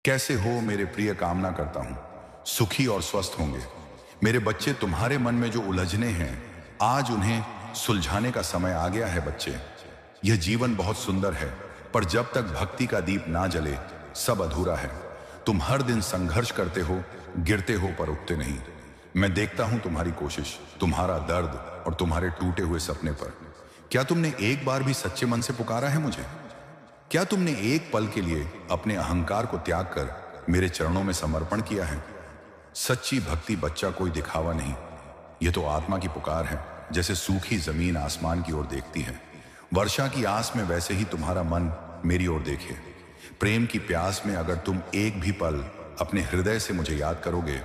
कैसे हो मेरे प्रिय, कामना करता हूं सुखी और स्वस्थ होंगे। मेरे बच्चे, तुम्हारे मन में जो उलझने हैं आज उन्हें सुलझाने का समय आ गया है। बच्चे, यह जीवन बहुत सुंदर है, पर जब तक भक्ति का दीप ना जले सब अधूरा है। तुम हर दिन संघर्ष करते हो, गिरते हो पर उठते नहीं। मैं देखता हूं तुम्हारी कोशिश, तुम्हारा दर्द और तुम्हारे टूटे हुए सपने पर। क्या तुमने एक बार भी सच्चे मन से पुकारा है मुझे? क्या तुमने एक पल के लिए अपने अहंकार को त्याग कर मेरे चरणों में समर्पण किया है? सच्ची भक्ति बच्चा कोई दिखावा नहीं, यह तो आत्मा की पुकार है। जैसे सूखी जमीन आसमान की ओर देखती है वर्षा की आस में, वैसे ही तुम्हारा मन मेरी ओर देखे। प्रेम की प्यास में अगर तुम एक भी पल अपने हृदय से मुझे याद करोगे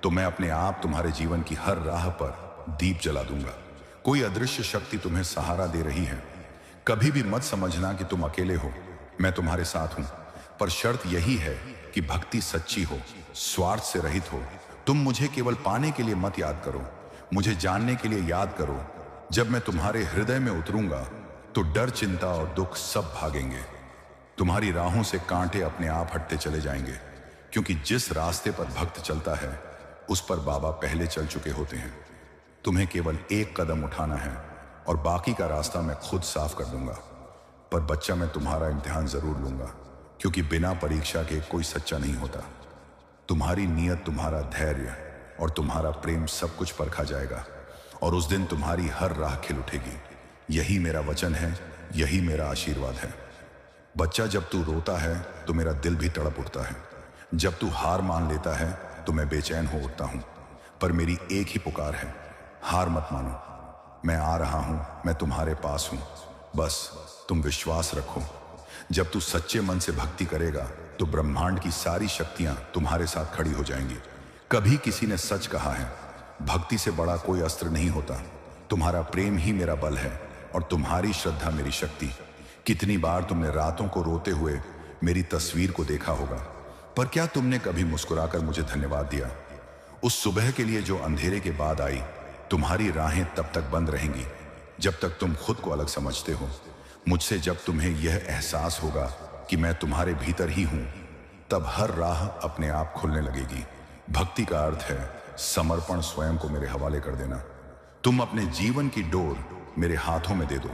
तो मैं अपने आप तुम्हारे जीवन की हर राह पर दीप जला दूंगा। कोई अदृश्य शक्ति तुम्हें सहारा दे रही है। कभी भी मत समझना कि तुम अकेले हो, मैं तुम्हारे साथ हूं। पर शर्त यही है कि भक्ति सच्ची हो, स्वार्थ से रहित हो। तुम मुझे केवल पाने के लिए मत याद करो, मुझे जानने के लिए याद करो। जब मैं तुम्हारे हृदय में उतरूंगा तो डर, चिंता और दुख सब भागेंगे। तुम्हारी राहों से कांटे अपने आप हटते चले जाएंगे, क्योंकि जिस रास्ते पर भक्त चलता है उस पर बाबा पहले चल चुके होते हैं। तुम्हें केवल एक कदम उठाना है और बाकी का रास्ता मैं खुद साफ कर दूंगा। पर बच्चा, मैं तुम्हारा इम्तिहान जरूर लूंगा, क्योंकि बिना परीक्षा के कोई सच्चा नहीं होता। तुम्हारी नीयत, तुम्हारा धैर्य और तुम्हारा प्रेम सब कुछ परखा जाएगा, और उस दिन तुम्हारी हर राह खिल उठेगी। यही मेरा वचन है, यही मेरा आशीर्वाद है। बच्चा, जब तू रोता है तो मेरा दिल भी तड़प उठता है। जब तू हार मान लेता है तो मैं बेचैन हो उठता हूं। पर मेरी एक ही पुकार है, हार मत मानो। मैं आ रहा हूं, मैं तुम्हारे पास हूं, बस तुम विश्वास रखो। जब तू सच्चे मन से भक्ति करेगा तो ब्रह्मांड की सारी शक्तियां तुम्हारे साथ खड़ी हो जाएंगी। कभी किसी ने सच कहा है, भक्ति से बड़ा कोई अस्त्र नहीं होता। तुम्हारा प्रेम ही मेरा बल है और तुम्हारी श्रद्धा मेरी शक्ति। कितनी बार तुमने रातों को रोते हुए मेरी तस्वीर को देखा होगा, पर क्या तुमने कभी मुस्कुराकर मुझे धन्यवाद दिया? उस सुबह के लिए जो अंधेरे के बाद आई। तुम्हारी राहें तब तक बंद रहेंगी जब तक तुम खुद को अलग समझते हो मुझसे। जब तुम्हें यह एहसास होगा कि मैं तुम्हारे भीतर ही हूं, तब हर राह अपने आप खुलने लगेगी। भक्ति का अर्थ है समर्पण, स्वयं को मेरे हवाले कर देना। तुम अपने जीवन की डोर मेरे हाथों में दे दो,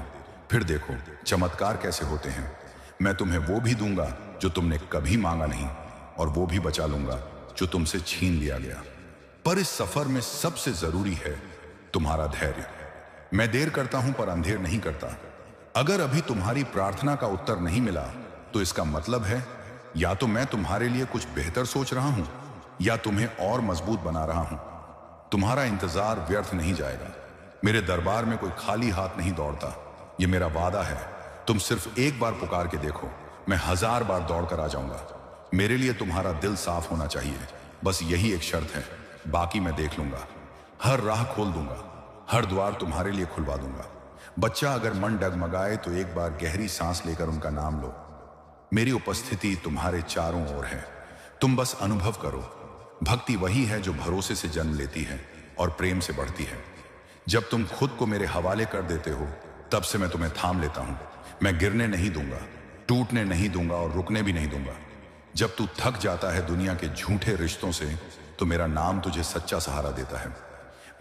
फिर देखो चमत्कार कैसे होते हैं। मैं तुम्हें वो भी दूंगा जो तुमने कभी मांगा नहीं, और वो भी बचा लूंगा जो तुमसे छीन लिया गया। पर इस सफर में सबसे जरूरी है तुम्हारा धैर्य। मैं देर करता हूं पर अंधेर नहीं करता। अगर अभी तुम्हारी प्रार्थना का उत्तर नहीं मिला तो इसका मतलब है या तो मैं तुम्हारे लिए कुछ बेहतर सोच रहा हूं या तुम्हें और मजबूत बना रहा हूं। तुम्हारा इंतजार व्यर्थ नहीं जाएगा। मेरे दरबार में कोई खाली हाथ नहीं दौड़ता, यह मेरा वादा है। तुम सिर्फ एक बार पुकार के देखो, मैं 1000 बार दौड़कर आ जाऊंगा। मेरे लिए तुम्हारा दिल साफ होना चाहिए, बस यही एक शर्त है। बाकी मैं देख लूंगा। हर राह खोल दूंगा, हर द्वार तुम्हारे लिए खुलवा दूंगा। बच्चा, अगर मन डगमगाए तो एक बार गहरी सांस लेकर उनका नाम लो। मेरी उपस्थिति तुम्हारे चारों ओर है, तुम बस अनुभव करो। भक्ति वही है जो भरोसे से जन्म लेती है और प्रेम से बढ़ती है। जब तुम खुद को मेरे हवाले कर देते हो तब से मैं तुम्हें थाम लेता हूं। मैं गिरने नहीं दूंगा, टूटने नहीं दूंगा और रुकने भी नहीं दूंगा। जब तू थक जाता है दुनिया के झूठे रिश्तों से तो मेरा नाम तुझे सच्चा सहारा देता है।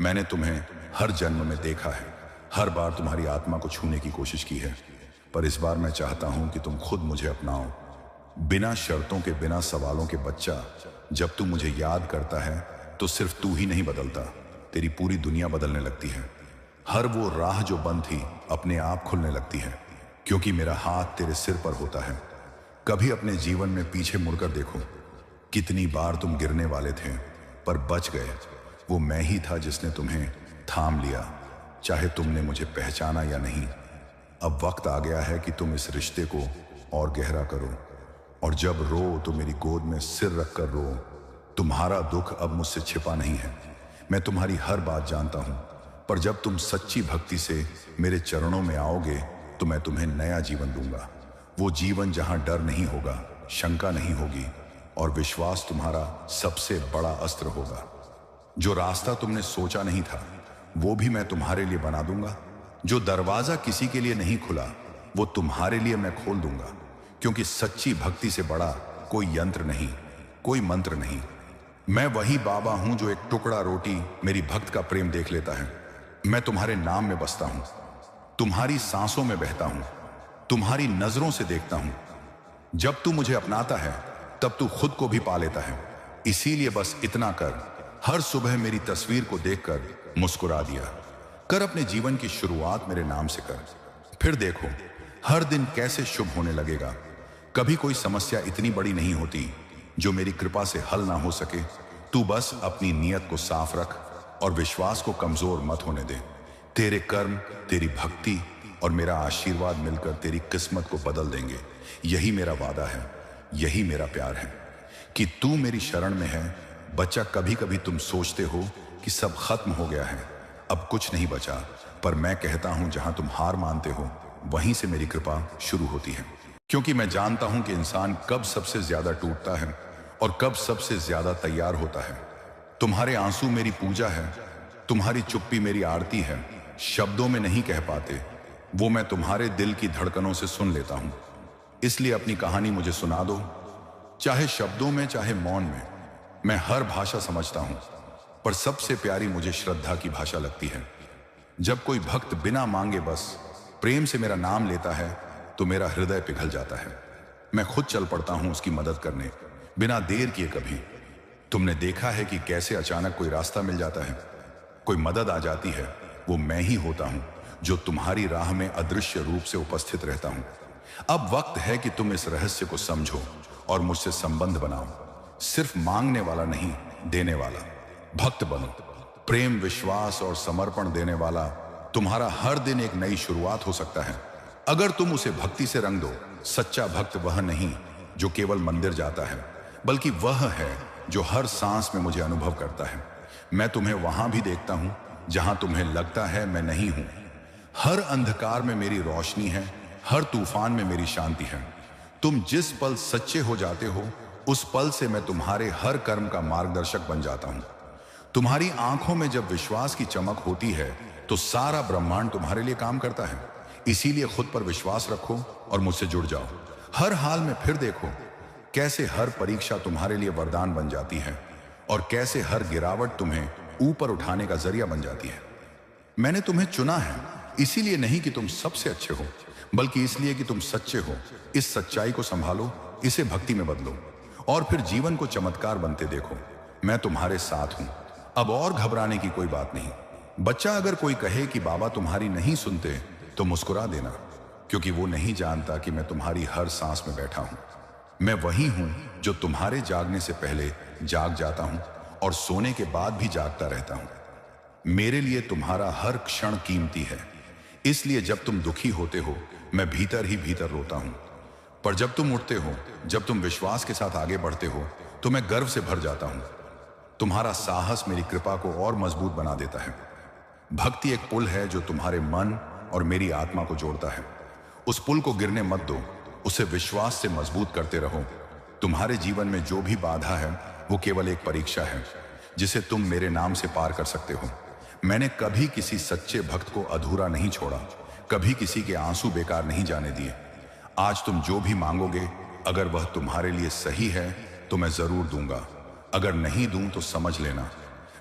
मैंने तुम्हें हर जन्म में देखा है, हर बार तुम्हारी आत्मा को छूने की कोशिश की है, पर इस बार मैं चाहता हूं कि तुम खुद मुझे अपनाओ, बिना शर्तों के, बिना सवालों के। बच्चा, जब तू मुझे याद करता है तो सिर्फ तू ही नहीं बदलता, तेरी पूरी दुनिया बदलने लगती है। हर वो राह जो बंद थी अपने आप खुलने लगती है, क्योंकि मेरा हाथ तेरे सिर पर होता है। कभी अपने जीवन में पीछे मुड़कर देखो, कितनी बार तुम गिरने वाले थे पर बच गए। वो मैं ही था जिसने तुम्हें थाम लिया, चाहे तुमने मुझे पहचाना या नहीं। अब वक्त आ गया है कि तुम इस रिश्ते को और गहरा करो, और जब रो तो मेरी गोद में सिर रखकर रो। तुम्हारा दुख अब मुझसे छिपा नहीं है, मैं तुम्हारी हर बात जानता हूं। पर जब तुम सच्ची भक्ति से मेरे चरणों में आओगे तो मैं तुम्हें नया जीवन दूंगा। वो जीवन जहां डर नहीं होगा, शंका नहीं होगी, और विश्वास तुम्हारा सबसे बड़ा अस्त्र होगा। जो रास्ता तुमने सोचा नहीं था वो भी मैं तुम्हारे लिए बना दूंगा। जो दरवाजा किसी के लिए नहीं खुला वो तुम्हारे लिए मैं खोल दूंगा, क्योंकि सच्ची भक्ति से बड़ा कोई यंत्र नहीं, कोई मंत्र नहीं। मैं वही बाबा हूं जो एक टुकड़ा रोटी मेरी भक्त का प्रेम देख लेता है। मैं तुम्हारे नाम में बसता हूं, तुम्हारी सांसों में बहता हूं, तुम्हारी नजरों से देखता हूं। जब तू मुझे अपनाता है तब तू खुद को भी पा लेता है। इसीलिए बस इतना कर, हर सुबह मेरी तस्वीर को देखकर मुस्कुरा दिया कर। अपने जीवन की शुरुआत मेरे नाम से कर, फिर देखो हर दिन कैसे शुभ होने लगेगा। कभी कोई समस्या इतनी बड़ी नहीं होती जो मेरी कृपा से हल ना हो सके। तू बस अपनी नीयत को साफ रख और विश्वास को कमजोर मत होने दे। तेरे कर्म, तेरी भक्ति और मेरा आशीर्वाद मिलकर तेरी किस्मत को बदल देंगे। यही मेरा वादा है, यही मेरा प्यार है कि तू मेरी शरण में है। बच्चा, कभी कभी तुम सोचते हो कि सब खत्म हो गया है, अब कुछ नहीं बचा, पर मैं कहता हूं जहां तुम हार मानते हो वहीं से मेरी कृपा शुरू होती है। क्योंकि मैं जानता हूं कि इंसान कब सबसे ज्यादा टूटता है और कब सबसे ज्यादा तैयार होता है। तुम्हारे आंसू मेरी पूजा है, तुम्हारी चुप्पी मेरी आरती है। शब्दों में नहीं कह पाते, वो मैं तुम्हारे दिल की धड़कनों से सुन लेता हूं। इसलिए अपनी कहानी मुझे सुना दो, चाहे शब्दों में चाहे मौन में। मैं हर भाषा समझता हूं, पर सबसे प्यारी मुझे श्रद्धा की भाषा लगती है। जब कोई भक्त बिना मांगे बस प्रेम से मेरा नाम लेता है तो मेरा हृदय पिघल जाता है। मैं खुद चल पड़ता हूं उसकी मदद करने, बिना देर किए। कभी तुमने देखा है कि कैसे अचानक कोई रास्ता मिल जाता है, कोई मदद आ जाती है। वो मैं ही होता हूं जो तुम्हारी राह में अदृश्य रूप से उपस्थित रहता हूं। अब वक्त है कि तुम इस रहस्य को समझो और मुझसे संबंध बनाओ। सिर्फ मांगने वाला नहीं, देने वाला भक्त बनो। प्रेम, विश्वास और समर्पण देने वाला। तुम्हारा हर दिन एक नई शुरुआत हो सकता है अगर तुम उसे भक्ति से रंग दो। सच्चा भक्त वह नहीं जो केवल मंदिर जाता है, बल्कि वह है जो हर सांस में मुझे अनुभव करता है। मैं तुम्हें वहां भी देखता हूं जहां तुम्हें लगता है मैं नहीं हूं। हर अंधकार में मेरी रोशनी है, हर तूफान में मेरी शांति है। तुम जिस पल सच्चे हो जाते हो, उस पल से मैं तुम्हारे हर कर्म का मार्गदर्शक बन जाता हूं। तुम्हारी आंखों में जब विश्वास की चमक होती है तो सारा ब्रह्मांड तुम्हारे लिए काम करता है। इसीलिए खुद पर विश्वास रखो और मुझसे जुड़ जाओ। हर हाल में फिर देखो कैसे हर परीक्षा तुम्हारे लिए वरदान बन जाती है और कैसे हर गिरावट तुम्हें ऊपर उठाने का जरिया बन जाती है। मैंने तुम्हें चुना है इसीलिए नहीं कि तुम सबसे अच्छे हो, बल्कि इसलिए कि तुम सच्चे हो। इस सच्चाई को संभालो, इसे भक्ति में बदलो और फिर जीवन को चमत्कार बनते देखो। मैं तुम्हारे साथ हूं, अब और घबराने की कोई बात नहीं। बच्चा, अगर कोई कहे कि बाबा तुम्हारी नहीं सुनते तो मुस्कुरा देना, क्योंकि वो नहीं जानता कि मैं तुम्हारी हर सांस में बैठा हूं। मैं वही हूं जो तुम्हारे जागने से पहले जाग जाता हूं और सोने के बाद भी जागता रहता हूं। मेरे लिए तुम्हारा हर क्षण कीमती है, इसलिए जब तुम दुखी होते हो मैं भीतर ही भीतर रोता हूं। पर जब तुम उठते हो, जब तुम विश्वास के साथ आगे बढ़ते हो, तो मैं गर्व से भर जाता हूं। तुम्हारा साहस मेरी कृपा को और मजबूत बना देता है। भक्ति एक पुल है जो तुम्हारे मन और मेरी आत्मा को जोड़ता है। उस पुल को गिरने मत दो, उसे विश्वास से मजबूत करते रहो। तुम्हारे जीवन में जो भी बाधा है वो केवल एक परीक्षा है जिसे तुम मेरे नाम से पार कर सकते हो। मैंने कभी किसी सच्चे भक्त को अधूरा नहीं छोड़ा, कभी किसी के आंसू बेकार नहीं जाने दिए। आज तुम जो भी मांगोगे, अगर वह तुम्हारे लिए सही है तो मैं जरूर दूंगा। अगर नहीं दूं तो समझ लेना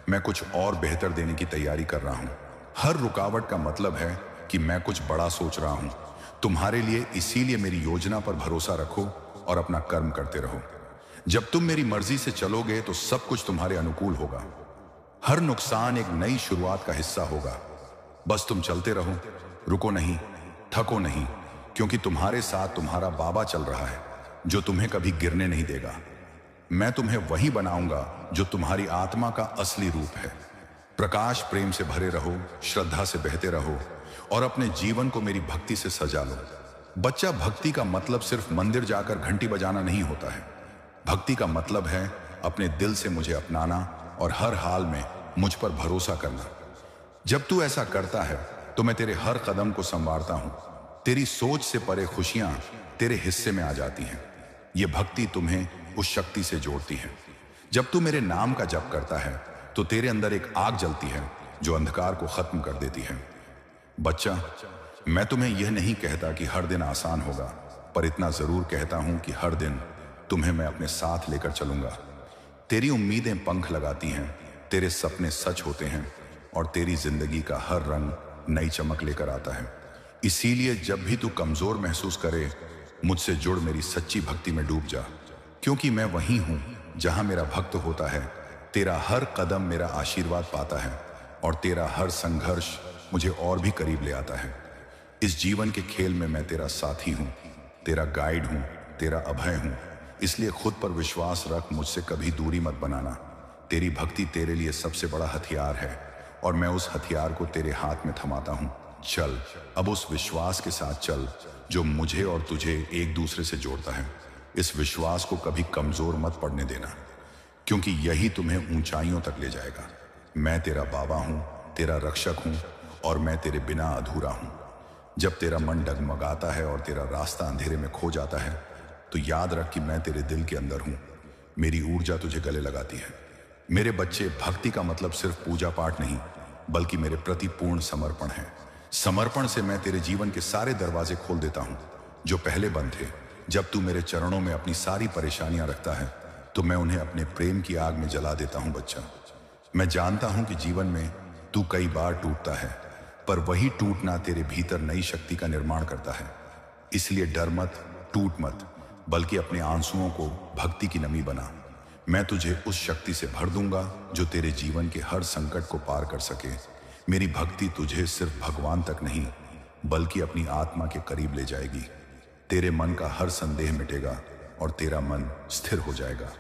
मैं कुछ और बेहतर देने की तैयारी कर रहा हूं। हर रुकावट का मतलब है कि मैं कुछ बड़ा सोच रहा हूं तुम्हारे लिए। इसीलिए मेरी योजना पर भरोसा रखो और अपना कर्म करते रहो। जब तुम मेरी मर्जी से चलोगे तो सब कुछ तुम्हारे अनुकूल होगा। हर नुकसान एक नई शुरुआत का हिस्सा होगा। बस तुम चलते रहो, रुको नहीं, थको नहीं, क्योंकि तुम्हारे साथ तुम्हारा बाबा चल रहा है जो तुम्हें कभी गिरने नहीं देगा। मैं तुम्हें वही बनाऊंगा जो तुम्हारी आत्मा का असली रूप है। प्रकाश, प्रेम से भरे रहो, श्रद्धा से बहते रहो और अपने जीवन को मेरी भक्ति से सजा लो। बच्चा, भक्ति का मतलब सिर्फ मंदिर जाकर घंटी बजाना नहीं होता है। भक्ति का मतलब है अपने दिल से मुझे अपनाना और हर हाल में मुझ पर भरोसा करना। जब तू ऐसा करता है तो मैं तेरे हर कदम को संवारता हूं। तेरी सोच से परे खुशियां तेरे हिस्से में आ जाती हैं। ये भक्ति तुम्हें उस शक्ति से जोड़ती है। जब तू मेरे नाम का जप करता है तो तेरे अंदर एक आग जलती है जो अंधकार को खत्म कर देती है। बच्चा, मैं तुम्हें यह नहीं कहता कि हर दिन आसान होगा, पर इतना जरूर कहता हूं कि हर दिन तुम्हें मैं अपने साथ लेकर चलूंगा। तेरी उम्मीदें पंख लगाती हैं, तेरे सपने सच होते हैं और तेरी जिंदगी का हर रंग नई चमक लेकर आता है। इसीलिए जब भी तू कमजोर महसूस करे, मुझसे जुड़ मेरी सच्ची भक्ति में डूब जा, क्योंकि मैं वही हूं जहां मेरा भक्त होता है। तेरा हर कदम मेरा आशीर्वाद पाता है और तेरा हर संघर्ष मुझे और भी करीब ले आता है। इस जीवन के खेल में मैं तेरा साथी हूं, तेरा गाइड हूं, तेरा अभय हूं। इसलिए खुद पर विश्वास रख, मुझसे कभी दूरी मत बनाना। तेरी भक्ति तेरे लिए सबसे बड़ा हथियार है और मैं उस हथियार को तेरे हाथ में थमाता हूं। चल, अब उस विश्वास के साथ चल जो मुझे और तुझे एक दूसरे से जोड़ता है। इस विश्वास को कभी कमजोर मत पड़ने देना, क्योंकि यही तुम्हें ऊंचाइयों तक ले जाएगा। मैं तेरा बाबा हूं, तेरा रक्षक हूं और मैं तेरे बिना अधूरा हूं। जब तेरा मन डगमगाता है और तेरा रास्ता अंधेरे में खो जाता है, तो याद रख कि मैं तेरे दिल के अंदर हूं। मेरी ऊर्जा तुझे गले लगाती है। मेरे बच्चे, भक्ति का मतलब सिर्फ पूजा पाठ नहीं, बल्कि मेरे प्रति पूर्ण समर्पण है। समर्पण से मैं तेरे जीवन के सारे दरवाजे खोल देता हूं जो पहले बंद थे। जब तू मेरे चरणों में अपनी सारी परेशानियां रखता है, तो मैं उन्हें अपने प्रेम की आग में जला देता हूं। बच्चा, मैं जानता हूं कि जीवन में तू कई बार टूटता है, पर वही टूटना तेरे भीतर नई शक्ति का निर्माण करता है। इसलिए डर मत, टूट मत, बल्कि अपने आंसुओं को भक्ति की नमी बना। मैं तुझे उस शक्ति से भर दूंगा जो तेरे जीवन के हर संकट को पार कर सके। मेरी भक्ति तुझे सिर्फ भगवान तक नहीं, बल्कि अपनी आत्मा के करीब ले जाएगी। तेरे मन का हर संदेह मिटेगा और तेरा मन स्थिर हो जाएगा।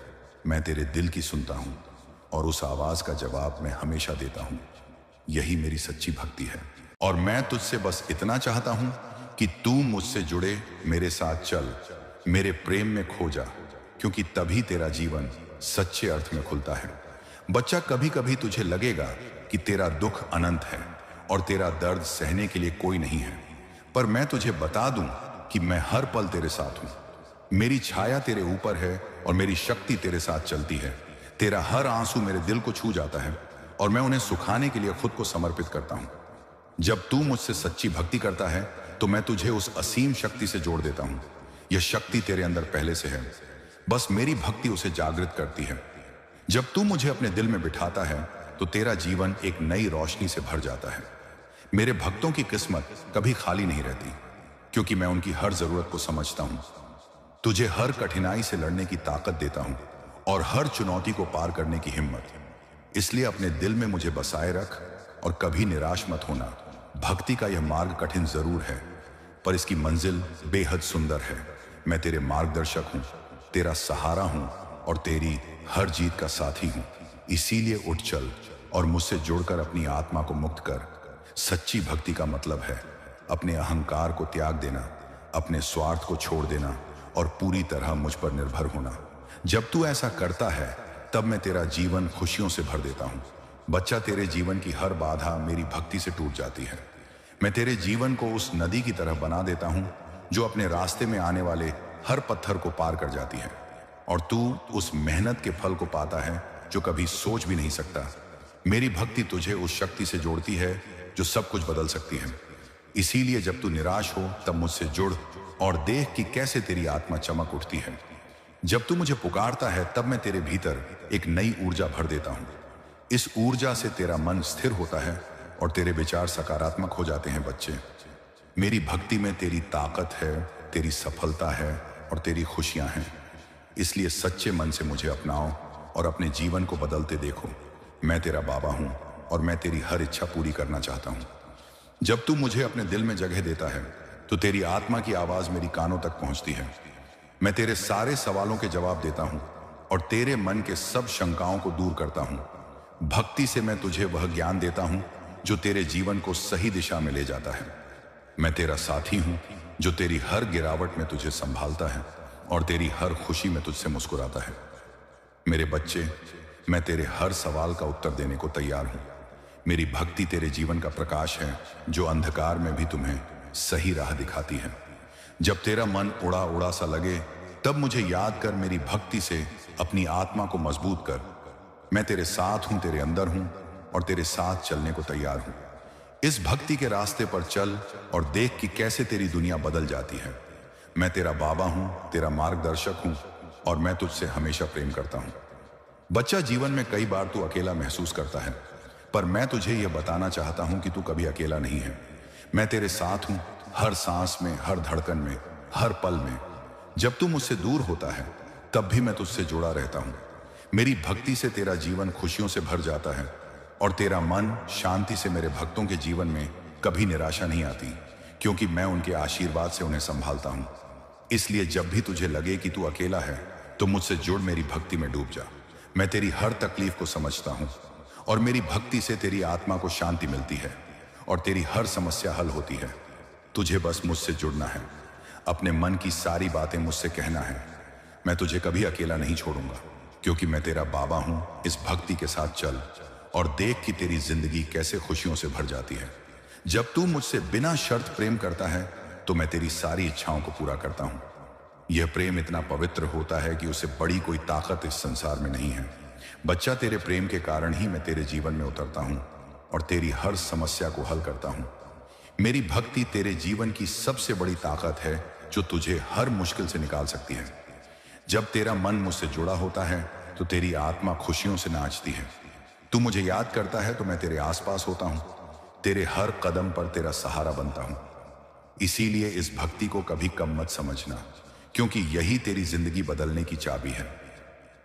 मैं तेरे दिल की सुनता हूं और उस आवाज का जवाब मैं हमेशा देता हूं। यही मेरी सच्ची भक्ति है और मैं तुझसे बस इतना चाहता हूं कि तू मुझसे जुड़े, मेरे साथ चल, मेरे प्रेम में खो जा, क्योंकि तभी तेरा जीवन सच्चे अर्थ में खुलता है। बच्चा, कभी कभी तुझे लगेगा कि तेरा दुख अनंत है और तेरा दर्द सहने के लिए कोई नहीं है, पर मैं तुझे बता दूं कि मैं हर पल तेरे साथ हूं। मेरी छाया तेरे ऊपर है और मेरी शक्ति तेरे साथ चलती है। तेरा हर आंसू मेरे दिल को छू जाता है और मैं उन्हें सुखाने के लिए खुद को समर्पित करता हूं। जब तू मुझसे सच्ची भक्ति करता है, तो मैं तुझे उस असीम शक्ति से जोड़ देता हूं। यह शक्ति तेरे अंदर पहले से है, बस मेरी भक्ति उसे जागृत करती है। जब तू मुझे अपने दिल में बिठाता है, तो तेरा जीवन एक नई रोशनी से भर जाता है। मेरे भक्तों की किस्मत कभी खाली नहीं रहती, क्योंकि मैं उनकी हर जरूरत को समझता हूं। तुझे हर कठिनाई से लड़ने की ताकत देता हूं और हर चुनौती को पार करने की हिम्मत। इसलिए अपने दिल में मुझे बसाए रख और कभी निराश मत होना। भक्ति का यह मार्ग कठिन जरूर है, पर इसकी मंजिल बेहद सुंदर है। मैं तेरे मार्गदर्शक हूं, तेरा सहारा हूं और तेरी हर जीत का साथी हूं। इसीलिए उठ चल और मुझसे जुड़कर अपनी आत्मा को मुक्त कर। सच्ची भक्ति का मतलब है अपने अहंकार को त्याग देना, अपने स्वार्थ को छोड़ देना और पूरी तरह मुझ पर निर्भर होना। जब तू ऐसा करता है, तब मैं तेरा जीवन खुशियों से भर देता हूं। बच्चा, तेरे जीवन की हर बाधा मेरी भक्ति से टूट जाती है। मैं तेरे जीवन को उस नदी की तरह बना देता हूं जो अपने रास्ते में आने वाले हर पत्थर को पार कर जाती है, और तू उस मेहनत के फल को पाता है जो कभी सोच भी नहीं सकता। मेरी भक्ति तुझे उस शक्ति से जोड़ती है जो सब कुछ बदल सकती है। इसीलिए जब तू निराश हो, तब मुझसे जुड़ और देख कि कैसे तेरी आत्मा चमक उठती है। जब तू मुझे पुकारता है, तब मैं तेरे भीतर एक नई ऊर्जा भर देता हूं। इस ऊर्जा से तेरा मन स्थिर होता है और तेरे विचार सकारात्मक हो जाते हैं। बच्चे, मेरी भक्ति में तेरी ताकत है, तेरी सफलता है और तेरी खुशियां हैं। इसलिए सच्चे मन से मुझे अपनाओ और अपने जीवन को बदलते देखो। मैं तेरा बाबा हूं और मैं तेरी हर इच्छा पूरी करना चाहता हूं। जब तू मुझे अपने दिल में जगह देता है, तो तेरी आत्मा की आवाज मेरी कानों तक पहुंचती है। मैं तेरे सारे सवालों के जवाब देता हूं और तेरे मन के सब शंकाओं को दूर करता हूं। भक्ति से मैं तुझे वह ज्ञान देता हूं जो तेरे जीवन को सही दिशा में ले जाता है। मैं तेरा साथी हूं जो तेरी हर गिरावट में तुझे संभालता है और तेरी हर खुशी में तुझसे मुस्कुराता है। मेरे बच्चे, मैं तेरे हर सवाल का उत्तर देने को तैयार हूं। मेरी भक्ति तेरे जीवन का प्रकाश है जो अंधकार में भी तुम्हें सही राह दिखाती है। जब तेरा मन उड़ा उड़ा सा लगे, तब मुझे याद कर, मेरी भक्ति से अपनी आत्मा को मजबूत कर। मैं तेरे साथ हूं, तेरे अंदर हूं और तेरे साथ चलने को तैयार हूं। इस भक्ति के रास्ते पर चल और देख कि कैसे तेरी दुनिया बदल जाती है। मैं तेरा बाबा हूं, तेरा मार्गदर्शक हूं और मैं तुझसे हमेशा प्रेम करता हूं। बच्चा, जीवन में कई बार तू अकेला महसूस करता है, पर मैं तुझे यह बताना चाहता हूं कि तू कभी अकेला नहीं है। मैं तेरे साथ हूं, हर सांस में, हर धड़कन में, हर पल में। जब तू मुझसे दूर होता है तब भी मैं तुझसे जुड़ा रहता हूं। मेरी भक्ति से तेरा जीवन खुशियों से भर जाता है और तेरा मन शांति से। मेरे भक्तों के जीवन में कभी निराशा नहीं आती, क्योंकि मैं उनके आशीर्वाद से उन्हें संभालता हूं। इसलिए जब भी तुझे लगे कि तू अकेला है तो मुझसे जुड़, मेरी भक्ति में डूब जा। मैं तेरी हर तकलीफ को समझता हूं और मेरी भक्ति से तेरी आत्मा को शांति मिलती है और तेरी हर समस्या हल होती है। तुझे बस मुझसे जुड़ना है, अपने मन की सारी बातें मुझसे कहना है। मैं तुझे कभी अकेला नहीं छोड़ूंगा, क्योंकि मैं तेरा बाबा हूं। इस भक्ति के साथ चल और देख कि तेरी जिंदगी कैसे खुशियों से भर जाती है। जब तू मुझसे बिना शर्त प्रेम करता है तो मैं तेरी सारी इच्छाओं को पूरा करता हूं। यह प्रेम इतना पवित्र होता है कि उससे बड़ी कोई ताकत इस संसार में नहीं है। बच्चा, तेरे प्रेम के कारण ही मैं तेरे जीवन में उतरता हूं और तेरी हर समस्या को हल करता हूं। मेरी भक्ति तेरे जीवन की सबसे बड़ी ताकत है, जो तुझे हर मुश्किल से निकाल सकती है। जब तेरा मन मुझसे जुड़ा होता है तो तेरी आत्मा खुशियों से नाचती है। तू मुझे याद करता है तो मैं तेरे आसपास होता हूं, तेरे हर कदम पर तेरा सहारा बनता हूं। इसीलिए इस भक्ति को कभी कम मत समझना, क्योंकि यही तेरी जिंदगी बदलने की चाबी है।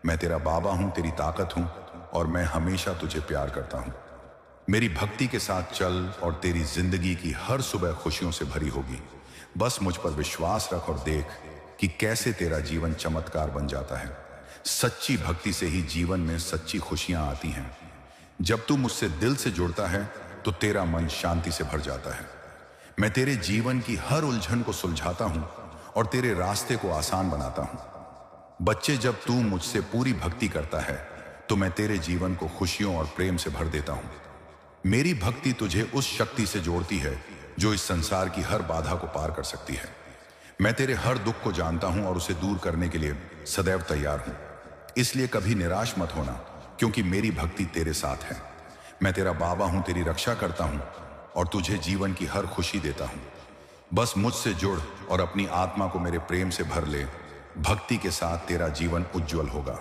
मैं तेरा बाबा हूं, तेरी ताकत हूं और मैं हमेशा तुझे प्यार करता हूं। मेरी भक्ति के साथ चल और तेरी जिंदगी की हर सुबह खुशियों से भरी होगी। बस मुझ पर विश्वास रख और देख कि कैसे तेरा जीवन चमत्कार बन जाता है। सच्ची भक्ति से ही जीवन में सच्ची खुशियां आती हैं। जब तू मुझसे दिल से जुड़ता है तो तेरा मन शांति से भर जाता है। मैं तेरे जीवन की हर उलझन को सुलझाता हूं और तेरे रास्ते को आसान बनाता हूं। बच्चे, जब तू मुझसे पूरी भक्ति करता है तो मैं तेरे जीवन को खुशियों और प्रेम से भर देता हूं। मेरी भक्ति तुझे उस शक्ति से जोड़ती है जो इस संसार की हर बाधा को पार कर सकती है। मैं तेरे हर दुख को जानता हूं और उसे दूर करने के लिए सदैव तैयार हूं। इसलिए कभी निराश मत होना, क्योंकि मेरी भक्ति तेरे साथ है। मैं तेरा बाबा हूं, तेरी रक्षा करता हूं और तुझे जीवन की हर खुशी देता हूं। बस मुझसे जुड़ और अपनी आत्मा को मेरे प्रेम से भर ले। भक्ति के साथ तेरा जीवन उज्जवल होगा।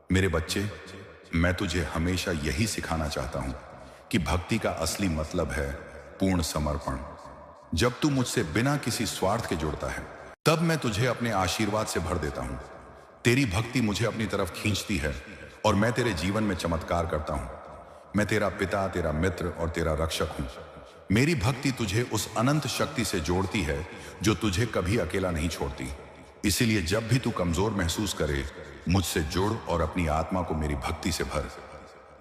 मेरे बच्चे, मैं तुझे हमेशा यही सिखाना चाहता हूं कि भक्ति का असली मतलब है पूर्ण समर्पण। जब तू मुझसे बिना किसी स्वार्थ के जुड़ता है तब मैं तुझे अपने आशीर्वाद से भर देता हूं। तेरी भक्ति मुझे अपनी तरफ खींचती है और मैं तेरे जीवन में चमत्कार करता हूं। मैं तेरा पिता, तेरा मित्र और तेरा रक्षक हूं। मेरी भक्ति तुझे उस अनंत शक्ति से जोड़ती है जो तुझे कभी अकेला नहीं छोड़ती। इसीलिए जब भी तू कमजोर महसूस करे, मुझसे जुड़ और अपनी आत्मा को मेरी भक्ति से भर।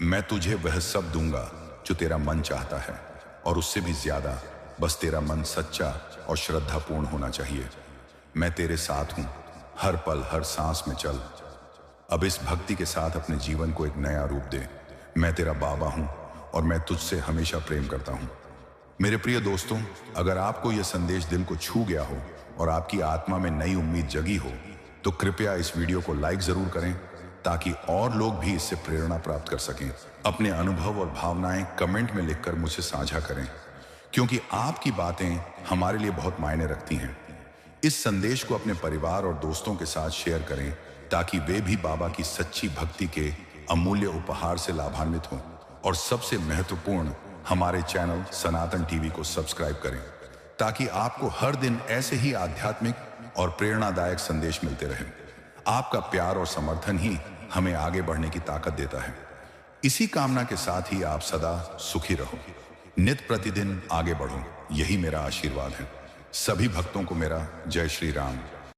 मैं तुझे वह सब दूंगा जो तेरा मन चाहता है, और उससे भी ज्यादा। बस तेरा मन सच्चा और श्रद्धापूर्ण होना चाहिए। मैं तेरे साथ हूं, हर पल, हर सांस में चल। अब इस भक्ति के साथ अपने जीवन को एक नया रूप दे। मैं तेरा बाबा हूं और मैं तुझसे हमेशा प्रेम करता हूं। मेरे प्रिय दोस्तों, अगर आपको यह संदेश दिल को छू गया हो और आपकी आत्मा में नई उम्मीद जगी हो, तो कृपया इस वीडियो को लाइक जरूर करें, ताकि और लोग भी इससे प्रेरणा प्राप्त कर सकें। अपने अनुभव और भावनाएं कमेंट में लिखकर मुझसे साझा करें, क्योंकि आपकी बातें हमारे लिए बहुत मायने रखती हैं। इस संदेश को अपने परिवार और दोस्तों के साथ शेयर करें, ताकि वे भी बाबा की सच्ची भक्ति के अमूल्य उपहार से लाभान्वित हों। और सबसे महत्वपूर्ण, हमारे चैनल सनातन टीवी को सब्सक्राइब करें, ताकि आपको हर दिन ऐसे ही आध्यात्मिक और प्रेरणादायक संदेश मिलते रहें। आपका प्यार और समर्थन ही हमें आगे बढ़ने की ताकत देता है। इसी कामना के साथ ही आप सदा सुखी रहो, नित प्रतिदिन आगे बढ़ो, यही मेरा आशीर्वाद है। सभी भक्तों को मेरा जय श्री राम।